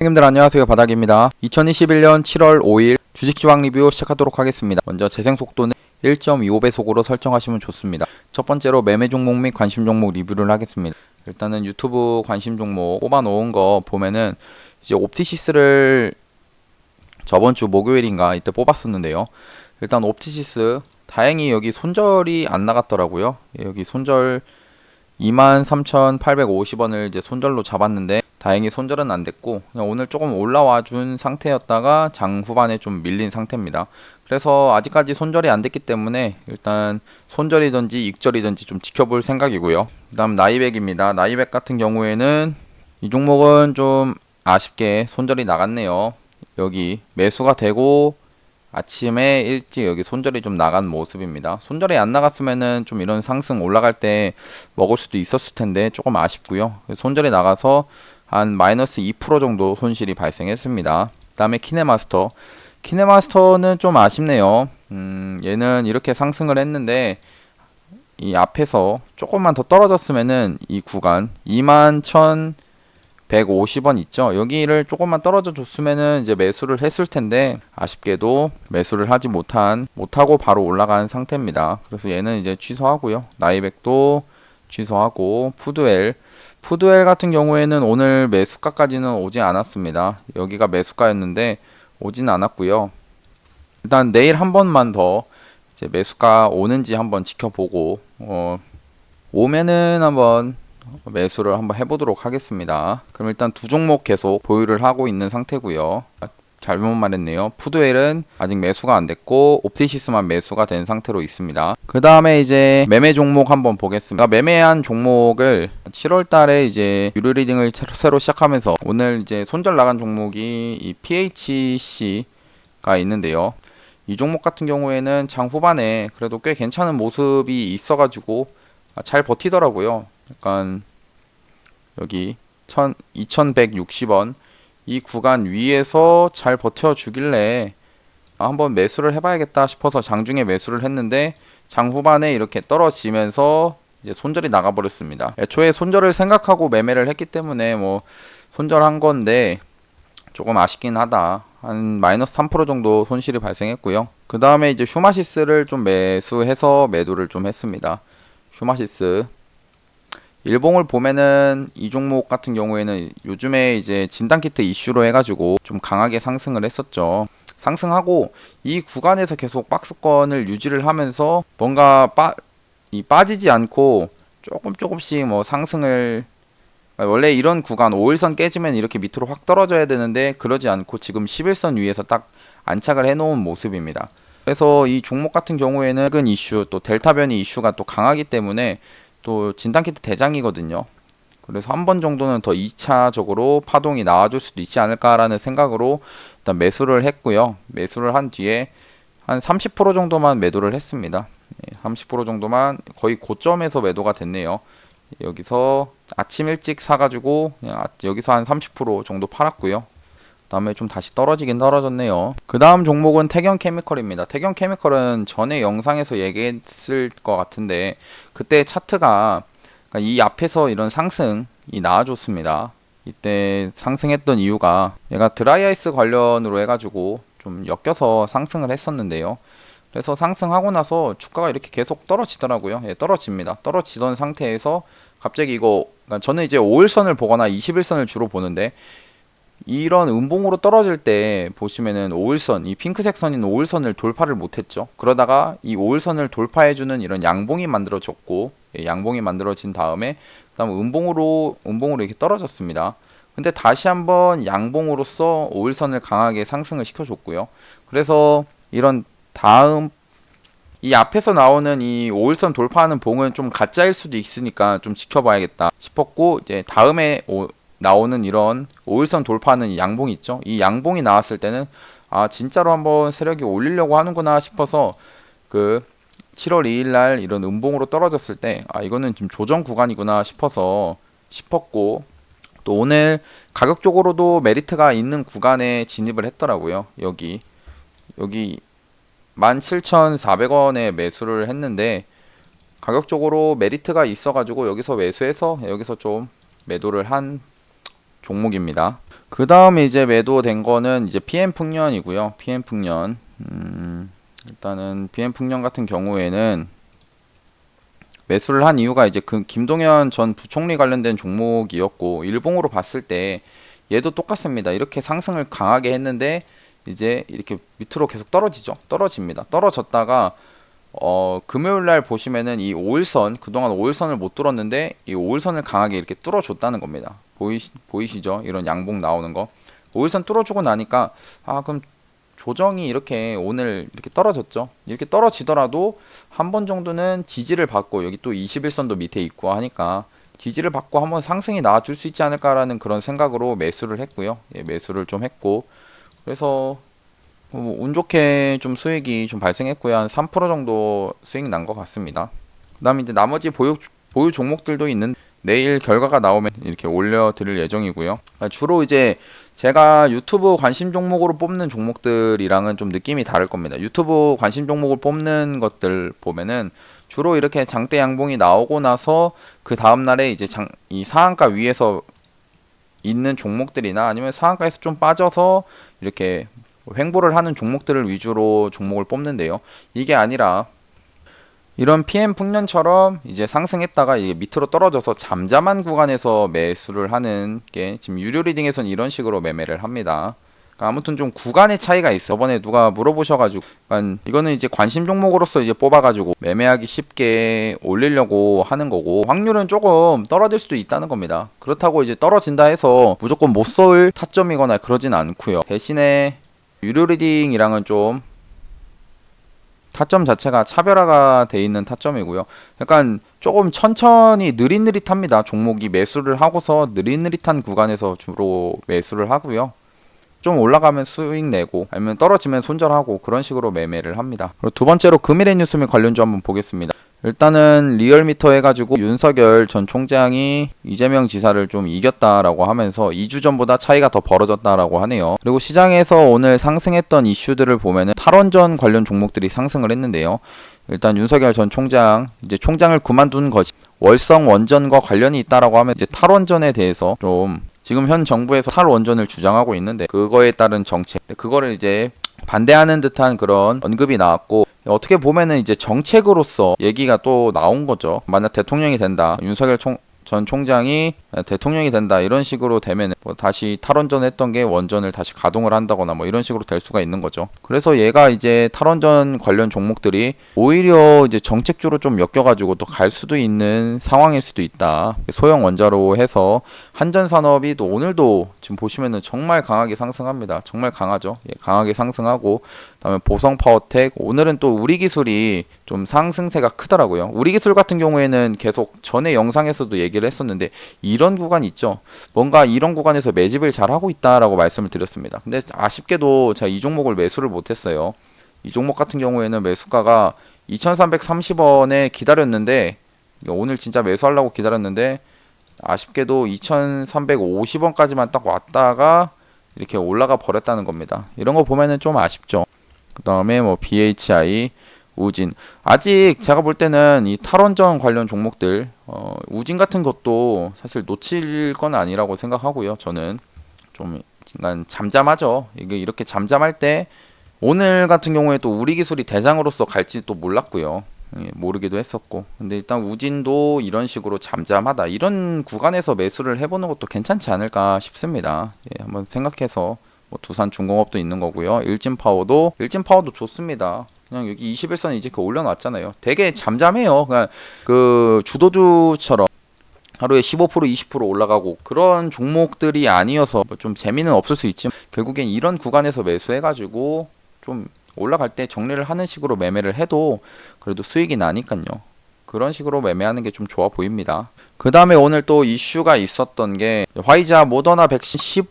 선생님들 안녕하세요, 바닥입니다. 2021년 7월 5일 주식시황 리뷰 시작하도록 하겠습니다. 먼저 재생 속도는 1.25배속으로 설정하시면 좋습니다. 첫 번째로 매매 종목 및 관심 종목 리뷰를 하겠습니다. 일단은 유튜브 관심 종목 뽑아 놓은 거 보면은 이제 옵티시스를 저번 주 목요일인가 이때 뽑았었는데요. 일단 옵티시스 다행히 여기 손절이 안 나갔더라고요. 여기 손절 23,850원을 이제 손절로 잡았는데 다행히 손절은 안 됐고 그냥 오늘 조금 올라와 준 상태였다가 장 후반에 좀 밀린 상태입니다. 그래서 아직까지 손절이 안 됐기 때문에 일단 손절이든지 익절이든지 좀 지켜볼 생각이고요. 그 다음 나이백입니다. 나이백 같은 경우에는 이 종목은 좀 아쉽게 손절이 나갔네요. 여기 매수가 되고 아침에 일찍 여기 손절이 좀 나간 모습입니다. 손절이 안 나갔으면은 좀 이런 상승 올라갈 때 먹을 수도 있었을 텐데 조금 아쉽고요. 손절이 나가서 한 마이너스 2% 정도 손실이 발생했습니다. 그 다음에 키네마스터. 키네마스터는 좀 아쉽네요. 얘는 이렇게 상승을 했는데 이 앞에서 조금만 더 떨어졌으면은 이 구간 21,150원 있죠. 여기를 조금만 떨어져 줬으면은 이제 매수를 했을 텐데 아쉽게도 매수를 하지 못하고 바로 올라간 상태입니다. 그래서 얘는 이제 취소하고요. 나이백도 취소하고 푸드웰 같은 경우에는 오늘 매수가까지는 오지 않았습니다. 여기가 매수가였는데 오진 않았고요. 일단 내일 한 번만 더 이제 매수가 오는지 한번 지켜보고 오면은 한번 매수를 한번 해보도록 하겠습니다. 그럼 일단 두 종목 계속 보유를 하고 있는 상태고요. 잘못 말했네요. 푸드웰은 아직 매수가 안 됐고 옵티시스만 매수가 된 상태로 있습니다. 그 다음에 이제 매매 종목 한번 보겠습니다. 매매한 종목을 7월 달에 이제 유료 리딩을 새로 시작하면서 오늘 이제 손절 나간 종목이 이 PHC가 있는데요. 이 종목 같은 경우에는 장 후반에 그래도 꽤 괜찮은 모습이 있어가지고 잘 버티더라고요. 약간 여기 2160원 이 구간 위에서 잘 버텨주길래 한번 매수를 해봐야겠다 싶어서 장중에 매수를 했는데 장 후반에 이렇게 떨어지면서 이제 손절이 나가버렸습니다. 애초에 손절을 생각하고 매매를 했기 때문에 뭐 손절한 건데 조금 아쉽긴 하다. 한 마이너스 3% 정도 손실이 발생했고요. 그 다음에 이제 슈마시스를 좀 매수해서 매도를 좀 했습니다. 슈마시스 일봉을 보면은 이 종목 같은 경우에는 요즘에 이제 진단키트 이슈로 해가지고 좀 강하게 상승을 했었죠. 상승하고 이 구간에서 계속 박스권을 유지를 하면서 뭔가 빠지지 않고 조금씩 뭐 상승을 원래 이런 구간 5일선 깨지면 이렇게 밑으로 확 떨어져야 되는데 그러지 않고 지금 11선 위에서 딱 안착을 해놓은 모습입니다. 그래서 이 종목 같은 경우에는 최근 이슈 또 델타 변이 이슈가 또 강하기 때문에 또 진단키트 대장이거든요. 그래서 한 번 정도는 더 2차적으로 파동이 나와줄 수도 있지 않을까라는 생각으로 일단 매수를 했고요. 매수를 한 뒤에 한 30% 정도만 매도를 했습니다. 30% 정도만 거의 고점에서 매도가 됐네요. 여기서 아침 일찍 사가지고 여기서 한 30% 정도 팔았고요. 다음에 좀 다시 떨어지긴 떨어졌네요. 그 다음 종목은 태경케미컬입니다. 태경케미컬은 전에 영상에서 얘기했을 것 같은데 그때 차트가 이 앞에서 이런 상승이 나와줬습니다. 이때 상승했던 이유가 얘가 드라이아이스 관련으로 해가지고 좀 엮여서 상승을 했었는데요. 그래서 상승하고 나서 주가가 이렇게 계속 떨어지더라고요. 떨어집니다. 떨어지던 상태에서 갑자기 이거 저는 이제 5일선을 보거나 21선을 주로 보는데 이런 음봉으로 떨어질 때 보시면은 5일선, 이 핑크색 선인 5일선을 돌파를 못했죠. 그러다가 이 5일선을 돌파해주는 이런 양봉이 만들어졌고, 양봉이 만들어진 다음에 그다음 음봉으로 이렇게 떨어졌습니다. 근데 다시 한번 양봉으로서 5일선을 강하게 상승을 시켜줬고요. 그래서 이런 다음 이 앞에서 나오는 이 5일선 돌파하는 봉은 좀 가짜일 수도 있으니까 좀 지켜봐야겠다 싶었고 이제 다음에 나오는 이런 5일선 돌파하는 양봉이 있죠. 이 양봉이 나왔을 때는 진짜로 한번 세력이 올리려고 하는구나 싶어서 그 7월 2일 날 이런 음봉으로 떨어졌을 때 이거는 지금 조정 구간이구나 싶었고 또 오늘 가격적으로도 메리트가 있는 구간에 진입을 했더라고요. 여기 17,400원에 매수를 했는데 가격적으로 메리트가 있어가지고 여기서 매수해서 여기서 좀 매도를 한 종목입니다. 그 다음에 이제 매도된 거는 이제 PM풍년이고요. PM풍년. 일단은 PM풍년 같은 경우에는 매수를 한 이유가 이제 그 김동연 전 부총리 관련된 종목이었고, 일봉으로 봤을 때 얘도 똑같습니다. 이렇게 상승을 강하게 했는데 이제 이렇게 밑으로 계속 떨어지죠. 떨어집니다. 떨어졌다가 금요일 날 보시면은 이 5일선, 그동안 5일선을 못 뚫었는데 이 5일선을 강하게 이렇게 뚫어줬다는 겁니다. 보이시죠? 이런 양봉 나오는 거. 5일선 뚫어주고 나니까 그럼 조정이 이렇게 오늘 이렇게 떨어졌죠. 이렇게 떨어지더라도 한 번 정도는 지지를 받고, 여기 또 21선도 밑에 있고 하니까 지지를 받고 한번 상승이 나와줄 수 있지 않을까라는 그런 생각으로 매수를 했고요. 예, 매수를 좀 했고, 그래서 운 좋게 좀 수익이 좀 발생했고요. 한 3% 정도 수익 난 것 같습니다. 그 다음에 이제 나머지 보유 종목들도 있는, 내일 결과가 나오면 이렇게 올려드릴 예정이고요. 주로 이제 제가 유튜브 관심 종목으로 뽑는 종목들이랑은 좀 느낌이 다를 겁니다. 유튜브 관심 종목을 뽑는 것들 보면은 주로 이렇게 장대 양봉이 나오고 나서 그 다음날에 이제 이 상한가 위에서 있는 종목들이나 아니면 상한가에서 좀 빠져서 이렇게 횡보를 하는 종목들을 위주로 종목을 뽑는데요. 이게 아니라 이런 PM 풍년처럼 이제 상승했다가 이게 밑으로 떨어져서 잠잠한 구간에서 매수를 하는 게 지금 유료 리딩에서는 이런 식으로 매매를 합니다. 그러니까 아무튼 좀 구간의 차이가 있어. 저번에 누가 물어보셔가지고, 그러니까 이거는 이제 관심 종목으로서 이제 뽑아가지고 매매하기 쉽게 올리려고 하는 거고, 확률은 조금 떨어질 수도 있다는 겁니다. 그렇다고 이제 떨어진다 해서 무조건 못 쏠 타점이거나 그러진 않고요. 대신에 유료 리딩이랑은 좀 타점 자체가 차별화가 돼 있는 타점이고요. 약간 조금 천천히 느릿느릿합니다. 종목이 매수를 하고서 느릿느릿한 구간에서 주로 매수를 하고요. 좀 올라가면 수익 내고 아니면 떨어지면 손절하고 그런 식으로 매매를 합니다. 그리고 두 번째로 금일의 뉴스 및 관련주 한번 보겠습니다. 일단은 리얼미터 해가지고 윤석열 전 총장이 이재명 지사를 좀 이겼다라고 하면서 2주 전보다 차이가 더 벌어졌다라고 하네요. 그리고 시장에서 오늘 상승했던 이슈들을 보면은 탈원전 관련 종목들이 상승을 했는데요. 일단 윤석열 전 총장 이제 총장을 그만둔 것이 월성 원전과 관련이 있다라고 하면 이제 탈원전에 대해서 좀 지금 현 정부에서 탈원전을 주장하고 있는데 그거에 따른 정책, 그거를 이제 반대하는 듯한 그런 언급이 나왔고, 어떻게 보면은 이제 정책으로서 얘기가 또 나온 거죠. 만약 대통령이 된다, 윤석열 전 총장이 대통령이 된다, 이런 식으로 되면 뭐 다시 탈원전 했던 게 원전을 다시 가동을 한다거나 뭐 이런 식으로 될 수가 있는 거죠. 그래서 얘가 이제 탈원전 관련 종목들이 오히려 이제 정책주로 좀 엮여가지고 또 갈 수도 있는 상황일 수도 있다. 소형 원자로 해서 한전 산업이 또 오늘도 지금 보시면은 정말 강하게 상승합니다. 정말 강하죠. 예, 강하게 상승하고, 그다음에 보성 파워텍 오늘은 또 우리 기술이 좀 상승세가 크더라고요. 우리 기술 같은 경우에는 계속 전에 영상에서도 얘기를 했었는데 이런 구간 있죠. 뭔가 이런 구간에서 매집을 잘 하고 있다라고 말씀을 드렸습니다. 근데 아쉽게도 제가 이 종목을 매수를 못했어요. 이 종목 같은 경우에는 매수가가 2330원에 기다렸는데, 오늘 진짜 매수하려고 기다렸는데 아쉽게도 2350원까지만 딱 왔다가 이렇게 올라가 버렸다는 겁니다. 이런 거 보면은 좀 아쉽죠. 그 다음에 뭐 BHI, 우진, 아직 제가 볼 때는 이 탈원전 관련 종목들 우진 같은 것도 사실 놓칠 건 아니라고 생각하고요. 저는 좀 약간 잠잠하죠. 이게 이렇게 잠잠할 때 오늘 같은 경우에 또 우리 기술이 대장으로서 갈지 또 몰랐고요. 예, 모르기도 했었고, 근데 일단 우진도 이런 식으로 잠잠하다, 이런 구간에서 매수를 해보는 것도 괜찮지 않을까 싶습니다. 예, 한번 생각해서, 뭐 두산중공업도 있는 거고요. 일진파워도 좋습니다. 그냥 여기 21선 이제 그 올려놨잖아요. 되게 잠잠해요. 그냥 그 주도주처럼 하루에 15% 20% 올라가고 그런 종목들이 아니어서 뭐좀 재미는 없을 수 있지만, 결국엔 이런 구간에서 매수해가지고 좀 올라갈 때 정리를 하는 식으로 매매를 해도 그래도 수익이 나니까요. 그런 식으로 매매하는 게 좀 좋아 보입니다. 그 다음에 오늘 또 이슈가 있었던 게 화이자 모더나 백신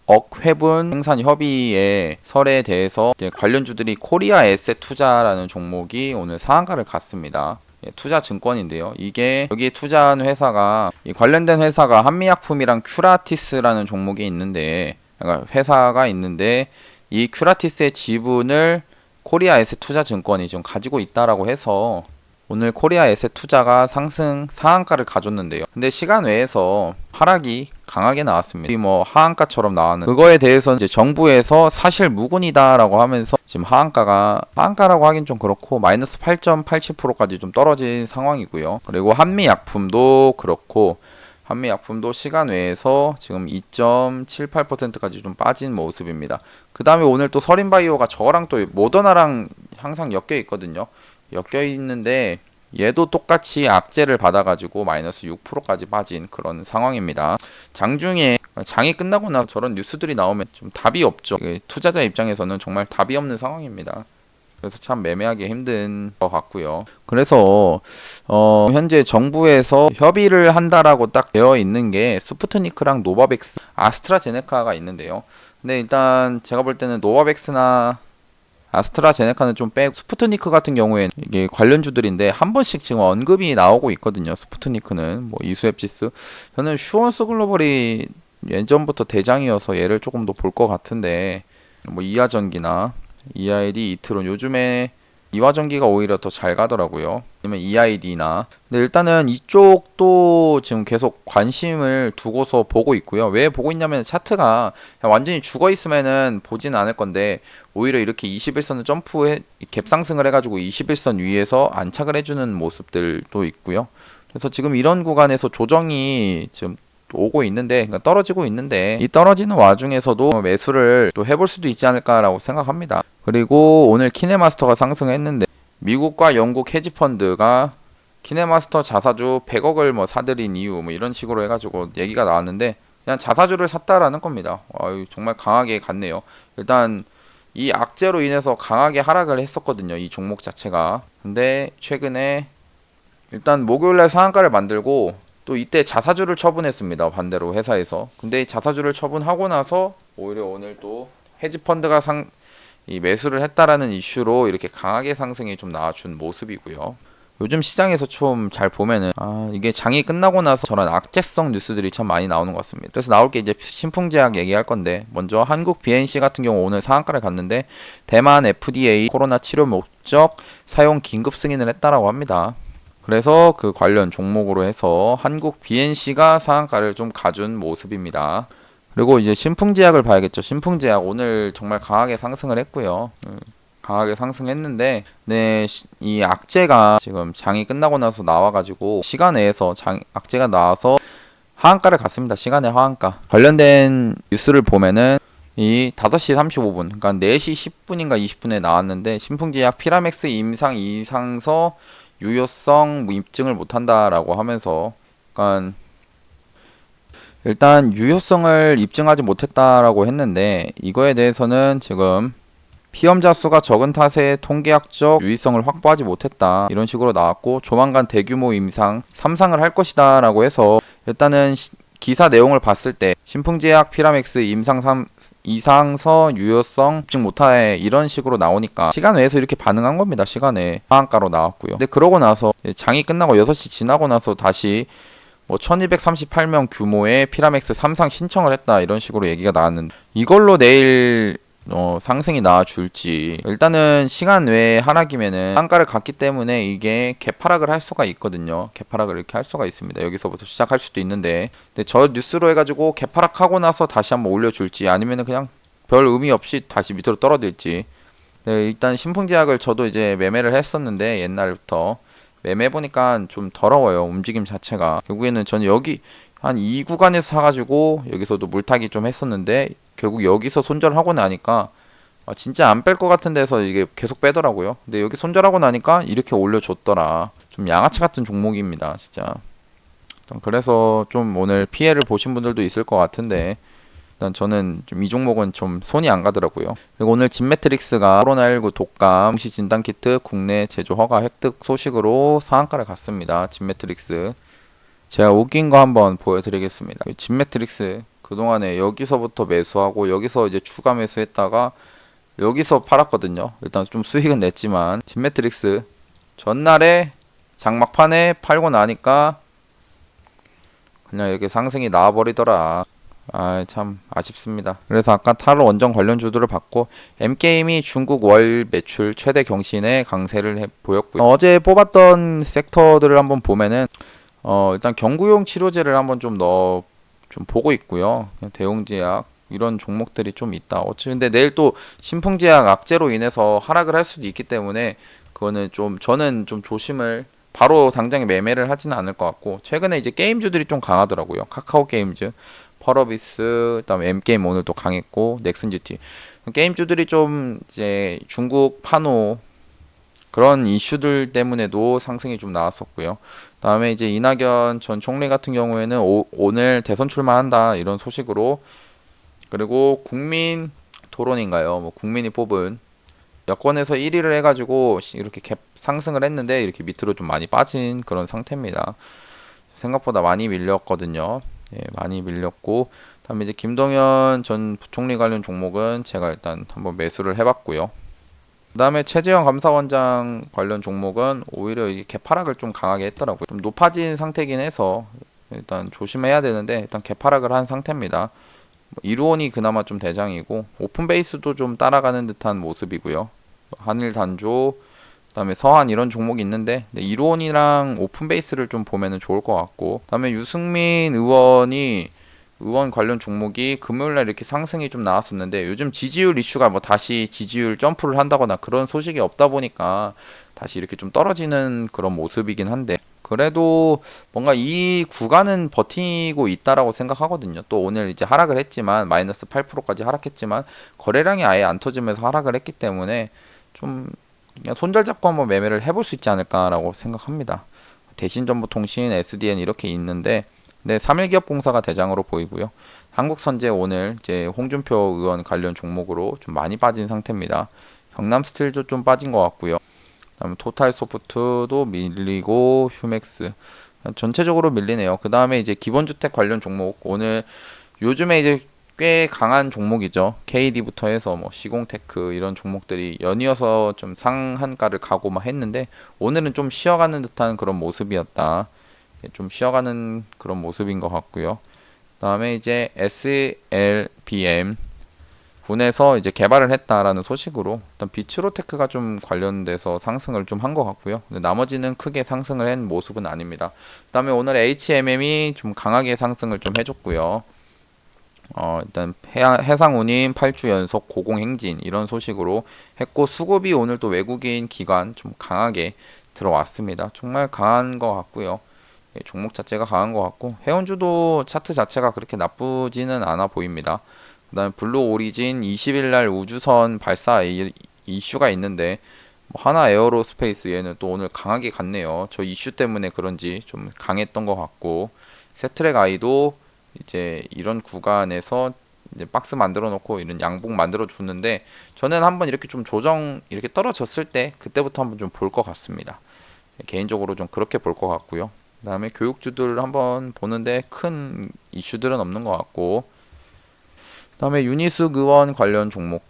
10억 회분 생산 협의의 설에 대해서 이제 관련주들이 코리아 에셋 투자라는 종목이 오늘 상한가를 갔습니다. 예, 투자 증권인데요. 이게 여기 투자한 회사가, 이 관련된 회사가 한미약품이랑 큐라티스라는 종목이 있는데, 그러니까 회사가 있는데 이 큐라티스의 지분을 코리아 에셋 투자 증권이 좀 가지고 있다라고 해서 오늘 코리아 에셋 투자가 상한가를 가졌는데요. 근데 시간 외에서 하락이 강하게 나왔습니다. 뭐 하한가처럼 나왔는 그거에 대해서 이제 정부에서 사실 무근이다라고 하면서 지금 하한가라고 하긴 좀 그렇고 마이너스 8.87%까지 좀 떨어진 상황이고요. 그리고 한미약품도 그렇고 한미약품도 시간 외에서 지금 2.78%까지 좀 빠진 모습입니다. 그 다음에 오늘 또 서린바이오가 저거랑 또 모더나랑 항상 엮여 있거든요. 엮여 있는데 얘도 똑같이 악재를 받아가지고 마이너스 6%까지 빠진 그런 상황입니다. 장중에 장이 끝나고 나서 저런 뉴스들이 나오면 좀 답이 없죠. 투자자 입장에서는 정말 답이 없는 상황입니다. 그래서 참 매매하기 힘든 것 같고요. 그래서 현재 정부에서 협의를 한다라고 딱 되어 있는 게 스푸트니크랑 노바백스, 아스트라제네카가 있는데요. 근데 일단 제가 볼 때는 노바백스나 아스트라제네카는 좀 빼고 스푸트니크 같은 경우에는 이게 관련주들인데 한 번씩 지금 언급이 나오고 있거든요. 스푸트니크는 뭐 이수앱지스 저는 슈원스 글로벌이 예전부터 대장이어서 얘를 조금 더 볼 것 같은데 뭐 이하전기나 EID, 이트론 요즘에 이화전기가 오히려 더 잘 가더라고요. 아니면 EID나. 근데 일단은 이쪽도 지금 계속 관심을 두고서 보고 있고요. 왜 보고 있냐면 차트가 완전히 죽어 있으면은 보진 않을 건데 오히려 이렇게 21선을 점프해 갭 상승을 해가지고 21선 위에서 안착을 해주는 모습들도 있고요. 그래서 지금 이런 구간에서 조정이 지금 오고 있는데 그러니까 떨어지고 있는데 이 떨어지는 와중에서도 매수를 또 해볼 수도 있지 않을까라고 생각합니다. 그리고 오늘 키네마스터가 상승했는데 미국과 영국 헤지펀드가 키네마스터 자사주 100억을 뭐 사들인 이유 뭐 이런 식으로 해가지고 얘기가 나왔는데 그냥 자사주를 샀다라는 겁니다. 정말 강하게 갔네요. 일단 이 악재로 인해서 강하게 하락을 했었거든요. 이 종목 자체가. 근데 최근에 일단 목요일날 상한가를 만들고 또 이때 자사주를 처분했습니다. 반대로 회사에서. 근데 자사주를 처분하고 나서 오히려 오늘 또 헤지펀드가 이 매수를 했다라는 이슈로 이렇게 강하게 상승이 좀 나와준 모습이고요. 요즘 시장에서 좀 잘 보면은 이게 장이 끝나고 나서 저런 악재성 뉴스들이 참 많이 나오는 것 같습니다. 그래서 나올 게 이제 신풍제약 얘기할 건데 먼저 한국 BNC 같은 경우 오늘 상한가를 갔는데 대만 FDA 코로나 치료 목적 사용 긴급 승인을 했다라고 합니다. 그래서 그 관련 종목으로 해서 한국 BNC가 상한가를 좀 가준 모습입니다. 그리고 이제 신풍제약을 봐야겠죠. 신풍제약 오늘 정말 강하게 상승을 했고요. 강하게 상승했는데 네, 이 악재가 지금 장이 끝나고 나서 나와가지고 시간 내에서 악재가 나와서 하한가를 갔습니다. 시간의 하한가. 관련된 뉴스를 보면은 이 5시 35분, 그러니까 4시 10분인가 20분에 나왔는데 신풍제약 피라맥스 임상 이상서 유효성 입증을 못한다라고 하면서 그러니까 일단 유효성을 입증하지 못했다라고 했는데 이거에 대해서는 지금 피험자 수가 적은 탓에 통계학적 유의성을 확보하지 못했다 이런 식으로 나왔고 조만간 대규모 임상 3상을 할 것이다 라고 해서 일단은 기사 내용을 봤을 때 신풍제약 피라맥스 임상 이상서 유효성 입증 못하에 이런 식으로 나오니까 시간 외에서 이렇게 반응한 겁니다. 시간에 하한가로 나왔고요. 근데 그러고 나서 장이 끝나고 6시 지나고 나서 다시 뭐 1238명 규모의 피라맥스 3상 신청을 했다 이런 식으로 얘기가 나왔는데 이걸로 내일 상승이 나와줄지 일단은 시간 외에 하락이면은 한가를 갔기 때문에 이게 개파락을 할 수가 있거든요. 개파락을 이렇게 할 수가 있습니다. 여기서부터 시작할 수도 있는데 근데 저 뉴스로 해가지고 개파락하고 나서 다시 한번 올려줄지 아니면은 그냥 별 의미 없이 다시 밑으로 떨어질지. 네, 일단 신풍제약을 저도 이제 매매를 했었는데 옛날부터 매매해보니까 좀 더러워요. 움직임 자체가. 결국에는 저는 여기 한 이 구간에서 사가지고 여기서도 물타기 좀 했었는데 결국 여기서 손절하고 나니까 진짜 안 뺄 것 같은 데서 이게 계속 빼더라고요. 근데 여기 손절하고 나니까 이렇게 올려줬더라. 좀 양아치 같은 종목입니다. 진짜. 그래서 좀 오늘 피해를 보신 분들도 있을 것 같은데 일단 저는 좀 이 종목은 좀 손이 안 가더라고요. 그리고 오늘 진매트릭스가 코로나19 독감 응시 진단키트 국내 제조 허가 획득 소식으로 상한가를 갔습니다. 진매트릭스. 제가 웃긴 거 한번 보여드리겠습니다. 진매트릭스 그동안에 여기서부터 매수하고 여기서 이제 추가 매수했다가 여기서 팔았거든요. 일단 좀 수익은 냈지만 진매트릭스 전날에 장막판에 팔고 나니까 그냥 이렇게 상승이 나와버리더라. 참 아쉽습니다. 그래서 아까 타로 원전 관련주들을 봤고 M게임이 중국 월 매출 최대 경신에 강세를 보였고요. 어제 뽑았던 섹터들을 한번 보면은 일단 경구용 치료제를 한번 좀 좀 보고 있고요. 그냥 대웅제약 이런 종목들이 좀 있다. 근데 내일 또 신풍제약 악재로 인해서 하락을 할 수도 있기 때문에 그거는 좀 저는 좀 조심을 바로 당장에 매매를 하지는 않을 것 같고 최근에 이제 게임주들이 좀 강하더라고요. 카카오 게임즈, 펄어비스, 그다음에 M게임 오늘 또 강했고 넥슨GT 게임주들이 좀 이제 중국 판호 그런 이슈들 때문에도 상승이 좀 나왔었고요. 다음에 이제 이낙연 전 총리 같은 경우에는 오늘 대선 출마한다 이런 소식으로 그리고 국민 토론인가요? 뭐 국민이 뽑은 여권에서 1위를 해가지고 이렇게 갭 상승을 했는데 이렇게 밑으로 좀 많이 빠진 그런 상태입니다. 생각보다 많이 밀렸거든요. 예, 많이 밀렸고 다음에 이제 김동연 전 부총리 관련 종목은 제가 일단 한번 매수를 해봤고요. 그 다음에 최재형 감사원장 관련 종목은 오히려 이게 개파락을 좀 강하게 했더라고요. 좀 높아진 상태긴 해서 일단 조심해야 되는데 일단 개파락을 한 상태입니다. 이루온이 그나마 좀 대장이고 오픈베이스도 좀 따라가는 듯한 모습이고요. 한일단조, 그다음에 서한 이런 종목이 있는데 이루온이랑 오픈베이스를 좀 보면은 좋을 것 같고 그다음에 유승민 의원 관련 종목이 금요일날 이렇게 상승이 좀 나왔었는데 요즘 지지율 이슈가 뭐 다시 지지율 점프를 한다거나 그런 소식이 없다 보니까 다시 이렇게 좀 떨어지는 그런 모습이긴 한데 그래도 뭔가 이 구간은 버티고 있다라고 생각하거든요. 또 오늘 이제 하락을 했지만 마이너스 8%까지 하락했지만 거래량이 아예 안 터지면서 하락을 했기 때문에 좀 그냥 손절 잡고 한번 매매를 해볼 수 있지 않을까라고 생각합니다. 대신정보통신, SDN 이렇게 있는데 네, 3일기업공사가 대장으로 보이고요. 한국선제 오늘 이제 홍준표 의원 관련 종목으로 좀 많이 빠진 상태입니다. 경남스틸도 좀 빠진 것 같고요. 그다음에 토탈소프트도 밀리고 휴맥스 전체적으로 밀리네요. 그 다음에 이제 기본주택 관련 종목 오늘 요즘에 이제 꽤 강한 종목이죠. KD부터 해서 뭐 시공테크 이런 종목들이 연이어서 좀 상한가를 가고 막 했는데 오늘은 좀 쉬어가는 듯한 그런 모습이었다. 좀 쉬어가는 그런 모습인 것 같고요. 그다음에 이제 SLBM 군에서 이제 개발을 했다라는 소식으로 일단 비츠로테크가 좀 관련돼서 상승을 좀 한 것 같고요. 근데 나머지는 크게 상승을 한 모습은 아닙니다. 그다음에 오늘 HMM이 좀 강하게 상승을 좀 해줬고요. 일단 해상운임 8주 연속 고공행진 이런 소식으로 했고 수급이 오늘 또 외국인 기관 좀 강하게 들어왔습니다. 정말 강한 것 같고요. 예, 종목 자체가 강한 것 같고 해운주도 차트 자체가 그렇게 나쁘지는 않아 보입니다. 그 다음에 블루 오리진 20일 날 우주선 발사 이슈가 있는데 뭐 하나 에어로스페이스 얘는 또 오늘 강하게 갔네요. 저 이슈 때문에 그런지 좀 강했던 것 같고 세트랙 아이도 이제 이런 구간에서 이제 박스 만들어 놓고 이런 양봉 만들어 줬는데 저는 한번 이렇게 좀 조정 이렇게 떨어졌을 때 그때부터 한번 좀 볼 것 같습니다. 개인적으로 좀 그렇게 볼 것 같고요. 그다음에 교육주들 한번 보는데 큰 이슈들은 없는 것 같고 그다음에 유니스 의원 관련 종목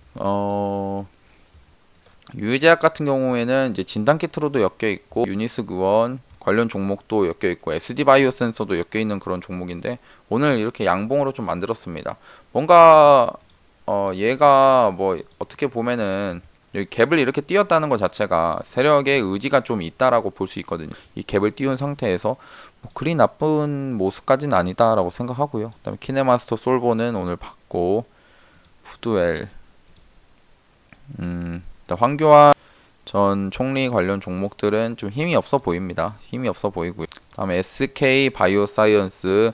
유해제약 같은 경우에는 이제 진단키트로도 엮여 있고 유니스 의원 관련 종목도 엮여 있고 SD 바이오 센서도 엮여 있는 그런 종목인데 오늘 이렇게 양봉으로 좀 만들었습니다. 뭔가 얘가 뭐 어떻게 보면은 여기 갭을 이렇게 띄웠다는 것 자체가 세력의 의지가 좀 있다라고 볼 수 있거든요. 이 갭을 띄운 상태에서 뭐 그리 나쁜 모습까지는 아니다라고 생각하고요. 그다음에 키네마스터 솔보는 오늘 받고 푸드웰 황교안 전 총리 관련 종목들은 좀 힘이 없어 보입니다. 힘이 없어 보이고요. 다음에 SK 바이오사이언스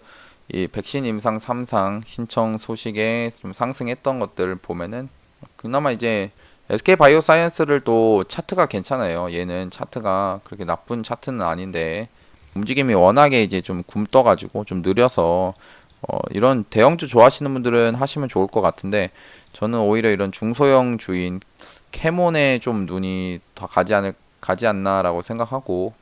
이 백신 임상 3상 신청 소식에 좀 상승했던 것들을 보면은 그나마 이제 SK 바이오사이언스를 또 차트가 괜찮아요. 얘는 차트가 그렇게 나쁜 차트는 아닌데 움직임이 워낙에 이제 좀 굼떠가지고 좀 느려서 이런 대형주 좋아하시는 분들은 하시면 좋을 것 같은데 저는 오히려 이런 중소형 주인 캐몬에 좀 눈이 더 가지 않나라고 생각하고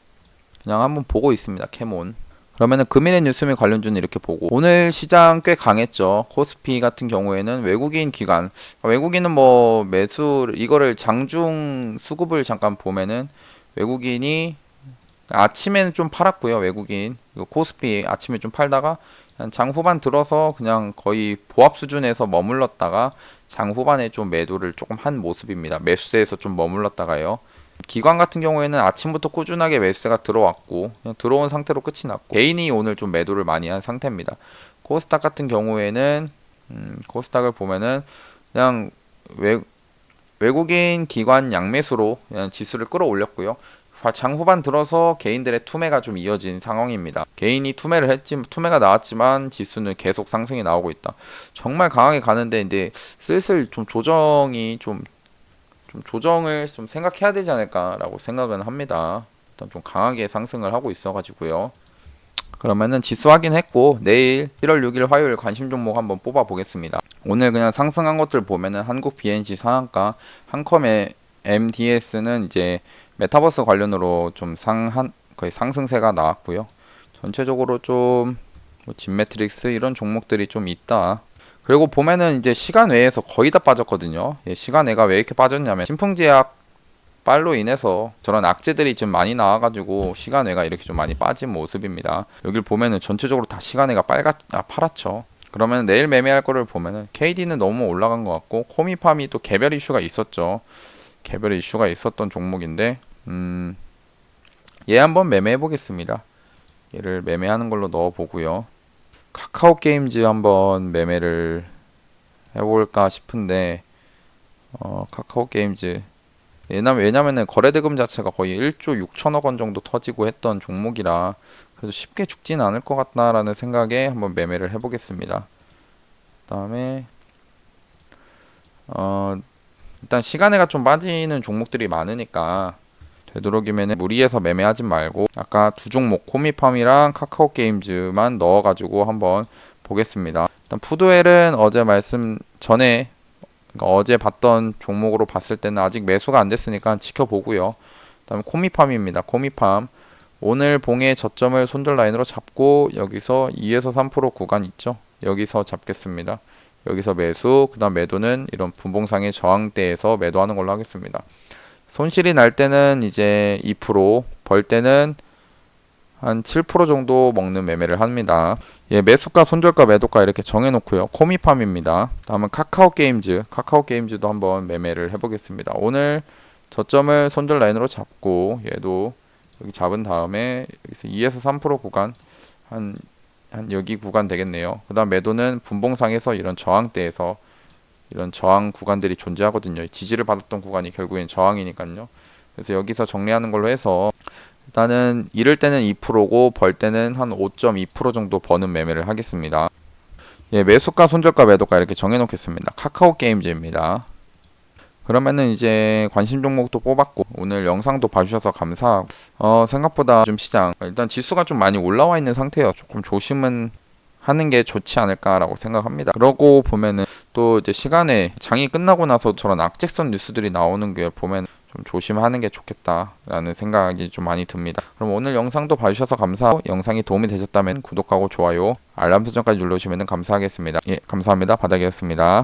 그냥 한번 보고 있습니다. 캐몬. 그러면은 금일의 뉴스미 관련주는 이렇게 보고 오늘 시장 꽤 강했죠. 코스피 같은 경우에는 외국인 기관 외국인은 뭐 매수 이거를 장중 수급을 잠깐 보면은 외국인이 아침에는 좀 팔았고요. 외국인 이거 코스피 아침에 좀 팔다가 장 후반 들어서 그냥 거의 보합 수준에서 머물렀다가 장 후반에 좀 매도를 조금 한 모습입니다. 매수세에서 좀 머물렀다가요. 기관 같은 경우에는 아침부터 꾸준하게 매수세가 들어왔고 그냥 들어온 상태로 끝이 났고 개인이 오늘 좀 매도를 많이 한 상태입니다. 코스닥 같은 경우에는 코스닥을 보면은 그냥 외국인 기관 양매수로 그냥 지수를 끌어올렸고요. 장 후반 들어서 개인들의 투매가 좀 이어진 상황입니다. 개인이 투매가 나왔지만 지수는 계속 상승이 나오고 있다. 정말 강하게 가는데 이제 슬슬 좀 조정을 좀 생각해야 되지 않을까라고 생각은 합니다. 일단 좀 강하게 상승을 하고 있어가지고요. 그러면은 지수 확인했고 내일 1월 6일 화요일 관심 종목 한번 뽑아 보겠습니다. 오늘 그냥 상승한 것들 보면은 한국 BNC 상한가, 한컴의 MDS는 이제 메타버스 관련으로 좀 거의 상승세가 나왔고요. 전체적으로 좀뭐 진매트릭스 이런 종목들이 좀 있다. 그리고 보면은 이제 시간 외에서 거의 다 빠졌거든요. 예, 시간 외가 왜 이렇게 빠졌냐면 신풍제약 빨로 인해서 저런 악재들이 좀 많이 나와가지고 시간외가 이렇게 좀 많이 빠진 모습입니다. 여길 보면은 전체적으로 다 시간외가 파랗죠. 그러면 내일 매매할 거를 보면은 KD는 너무 올라간 것 같고 코미팜이 또 개별 이슈가 있었죠. 개별 이슈가 있었던 종목인데 얘 한번 매매해 보겠습니다. 얘를 매매하는 걸로 넣어 보고요. 카카오 게임즈 한번 매매를 해볼까 싶은데 카카오 게임즈 왜냐면은 거래대금 자체가 거의 1조 6천억 원 정도 터지고 했던 종목이라 그래서 쉽게 죽진 않을 것 같다라는 생각에 한번 매매를 해보겠습니다. 그다음에 일단 시간에가 좀 빠지는 종목들이 많으니까 되도록이면 무리해서 매매하지 말고 아까 두 종목 코미팜이랑 카카오 게임즈만 넣어가지고 한번 보겠습니다. 일단 푸드웰은 어제 말씀 전에 그러니까 어제 봤던 종목으로 봤을 때는 아직 매수가 안 됐으니까 지켜보고요. 그다음에 코미팜입니다. 코미팜 오늘 봉의 저점을 손절 라인으로 잡고 여기서 2에서 3% 구간 있죠. 여기서 잡겠습니다. 여기서 매수, 그다음 매도는 이런 분봉상의 저항대에서 매도하는 걸로 하겠습니다. 손실이 날 때는 이제 2%, 벌 때는 한 7% 정도 먹는 매매를 합니다. 예, 매수가, 손절가, 매도가 이렇게 정해놓고요. 코미팜입니다. 다음은 카카오 게임즈도 한번 매매를 해보겠습니다. 오늘 저점을 손절 라인으로 잡고 얘도 여기 잡은 다음에 여기서 2에서 3% 구간 한 여기 구간 되겠네요. 그 다음 매도는 분봉상에서 이런 저항대에서 이런 저항 구간들이 존재하거든요. 지지를 받았던 구간이 결국엔 저항이니까요. 그래서 여기서 정리하는 걸로 해서 일단은 잃을 때는 2%고 벌 때는 한 5.2% 정도 버는 매매를 하겠습니다. 예, 매수가, 손절가, 매도가 이렇게 정해놓겠습니다. 카카오 게임즈입니다. 그러면은 이제 관심 종목도 뽑았고 오늘 영상도 봐주셔서 감사하고 생각보다 좀 시장 일단 지수가 좀 많이 올라와 있는 상태여서 조금 조심은 하는 게 좋지 않을까라고 생각합니다. 그러고 보면은 또 이제 시간에 장이 끝나고 나서 저런 악재성 뉴스들이 나오는 게 보면 좀 조심하는 게 좋겠다라는 생각이 좀 많이 듭니다. 그럼 오늘 영상도 봐주셔서 감사하고 영상이 도움이 되셨다면 구독하고 좋아요, 알람 설정까지 눌러주시면 감사하겠습니다. 예, 감사합니다. 바닥이었습니다.